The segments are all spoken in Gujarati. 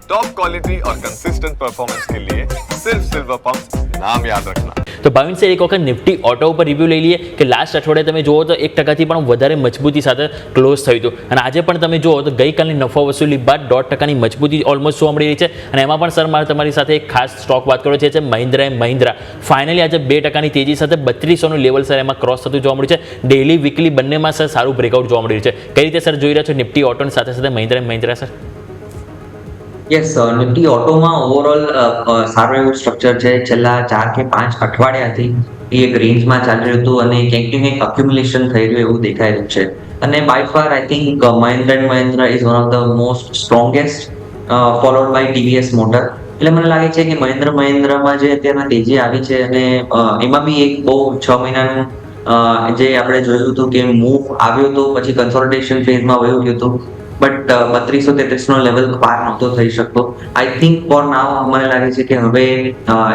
टॉप क्वालिटी और कंसिस्टेंट परफॉर्मेंस के लिए सिर्फ सिल्वर पंप नाम याद रखना। તો ભાવિન સર, એક વખત નિફ્ટી ઓટો ઉપર રિવ્યૂ લઈ લઈએ કે લાસ્ટ અઠવાડિયે તમે જુઓ તો 1% પણ વધારે મજબૂતી સાથે ક્લોઝ થયું હતું, અને આજે પણ તમે જુઓ તો ગઈકાલની નફો વસૂલી બાદ 0.5% મજબૂતી ઓલમોસ્ટ જોવા મળી રહી છે. અને એમાં પણ સર મારે તમારી સાથે એક ખાસ સ્ટોક વાત કરવો છે મહિન્દ્રા એન્ડ મહિન્દ્રા. ફાઇનલી આજે 2%ની તેજી સાથે 3200નું લેવલ સર એમાં ક્રોસ થતું જોવા મળ્યું છે. ડેઇલી વીકલી બંનેમાં સર સારું બ્રેકઆઉટ જોવા મળી રહ્યું છે. કઈ રીતે સર જોઈ રહ્યા છો નિફ્ટી ઓટોની સાથે સાથે Mahindra and Mahindra sir? Yes, Nifty ઓટોમાં ઓવરઓલ સારું એવું સ્ટ્રક્ચર છે. છેલ્લા 4 કે 5 અઠવાડિયાથી એ એક રેન્જમાં ચાલી રહ્યું હતું અને ક્યાંક ને ક્યાંક અક્યુમ્યુલેશન થઈ રહ્યું એવું દેખાઈ રહ્યું છે. અને by far I think Mahindra and Mahindra is one of the most strongest, followed by TVS motor. એટલે મને લાગે છે કે મહિન્દ્રામાં જે અત્યારના તેજી આવી છે અને એમાં બી એક બહુ 6 મહિનાનું જે આપણે જોયું હતું કે મૂવ આવ્યો હતો, પછી કન્સોલિડેશન ફેઝમાં વયું ગયું હતું, બટ 3233નો લેવલ પાર નહોતો થઈ શકતો. આઈ થિંક ફોર નાવ મને લાગે છે કે હવે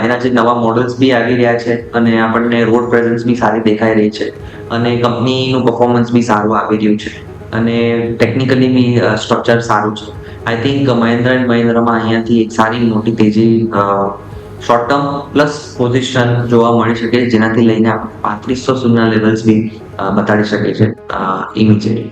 એના જે નવા મોડલ્સ બી આવી રહ્યા છે અને આપણને રોડ પ્રેઝન્સ બી સારી દેખાઈ રહી છે અને કંપનીનું પરફોર્મન્સ બી સારું આવી રહ્યું છે અને ટેકનિકલી બી સ્ટ્રક્ચર સારું છે. આઈ થિંક મહિન્દ્રા એન્ડ મહિન્દ્રામાં અહીંયાથી એક સારી મોટી તેજી શોર્ટ ટર્મ પ્લસ પોઝિશન જોવા મળી શકે છે, જેનાથી લઈને આપણે 3500 સુધીના લેવલ્સ બી બતાડી શકે છે ઇમિડિયેટલી.